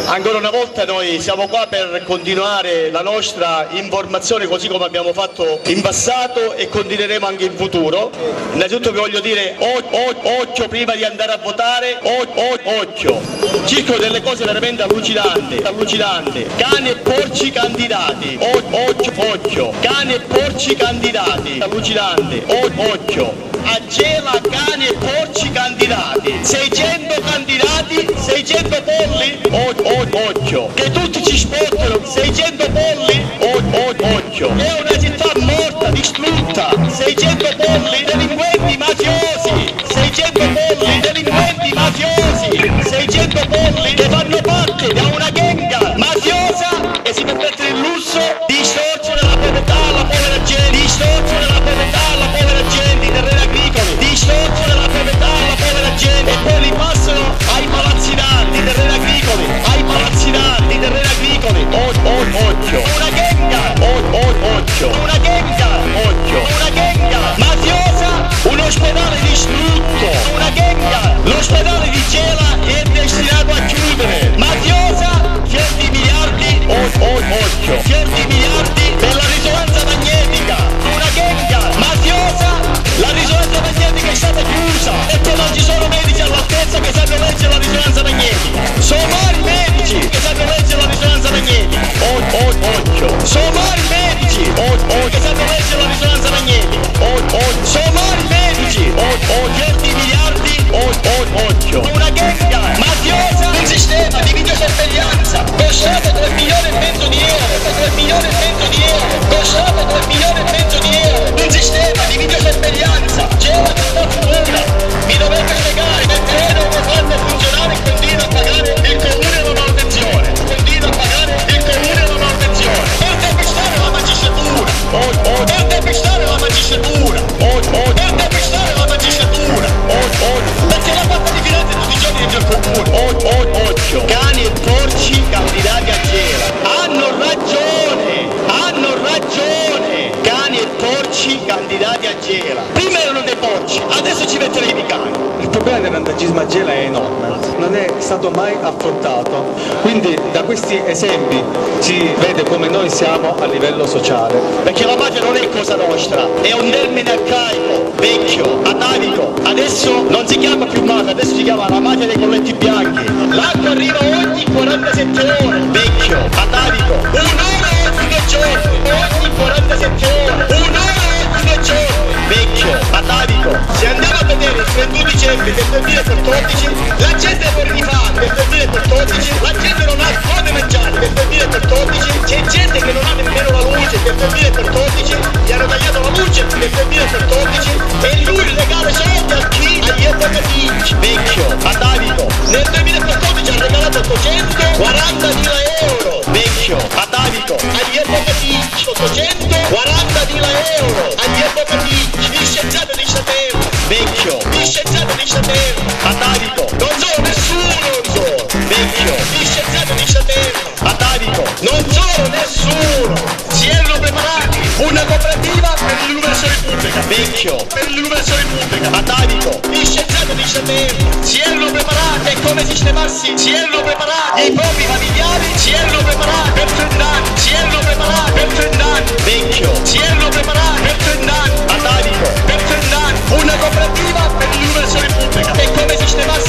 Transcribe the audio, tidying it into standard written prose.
Ancora una volta noi siamo qua per continuare la nostra informazione così come abbiamo fatto in passato e continueremo anche in futuro. Innanzitutto vi voglio dire occhio prima di andare a votare, occhio. Circolo delle cose veramente allucinanti. Cani e porci candidati, occhio. Cani e porci candidati, allucinante, occhio. A Gela cani e porci candidati, 600 candidati, 600 polli, occhio, che tutti ci sportano, 600 polli, occhio, è una città morta, distrutta, 600 polli, delinquenti mafiosi, 600 polli, delinquenti mafiosi, 600 polli che fanno parte da una gang mafiosa e si permette il lusso di distorcere la proprietà alla povera gente, distorcere la proprietà alla povera gente, i terreni agricoli, distorcere la proprietà alla povera gente e poi li passano ai palazzinanti, i terreni agricoli, ai palazzinanti, i terreni agricoli, occhio, una gang, occhio, una gang mafiosa, un ospedale distrutto, una gang, l'ospedale di Gela è destinato a chiudere, mafiosa, fior di miliardi, occhio, fior di miliardi per la risonanza magnetica, una gang mafiosa, la risonanza magnetica è stata chiusa e poi non ci sono medici all'altezza che sanno leggere la risonanza magnetica, somari medici che sanno leggere la risonanza magnetica, occhio, somari medici che sanno leggere la risonanza magnetica, somari medici, fior di miliardi, occhio, una gang mafiosa, un sistema di videosorveglianza costato 3 milioni e mezzo di euro, costato 3 milioni e mezzo di euro, un sistema di videosorveglianza, Gela che sta futura, mi dovete spiegare perché non lo fanno funzionare e continua a pagare il comune la manutenzione, per depistare la magistratura, perché la parte di finanza tutti i giorni del comune, occhio, cani e porci candidati a Gela, hanno ragione, cani e porci candidati a Gela, prima erano dei porci, adesso ci metteremo i cani. Il problema del randagismo a Gela è enorme, non è stato mai affrontato, quindi da questi esempi si vede come noi siamo a livello sociale. Perché la mafia non è cosa nostra, è un termine arcaico, vecchio, atavico, adesso non si chiama più mafia, adesso si chiama la mafia dei colletti bianchi, l'acqua arriva ogni 47 ore, vecchio, atavico, un'ora ogni 2 giorni, ogni 47 ore, un'ora ogni 2 giorni, vecchio, atavico. Se andiamo a vedere il 31 dicembre del 2014, la gente muore di fame del 2014, la gente non ha come mangiare del 2014, c'è gente che non ha nemmeno la luce del 2014, gli hanno tagliato la luce del 2014 e lui regala soldi a chi? Agli epatetici, vecchio, atavico. Nel 2014 ha regalato 840.000 euro, vecchio, atavico, agli epatetici, 840.000 euro agli epatetici, gli scienziati di Saterno, vecchio, gli scienziati di Saterno, atavico, non so nessuno, vecchio, gli scienziati di Saterno, atavico, non so nessuno, si erano preparati una cooperativa per l'illuminazione pubblica, vecchio, per l'illuminazione pubblica, atavico, gli scienziati di Saterno, si erano preparati e come sistemarsi, si erano preparati i propri familiari, si erano preparati per 30 anni, si erano preparati per 30 anni, vecchio, si erano preparati per 30 anni, atavico, per 30 anni, una cooperativa per l'illuminazione pubblica e come sistemarsi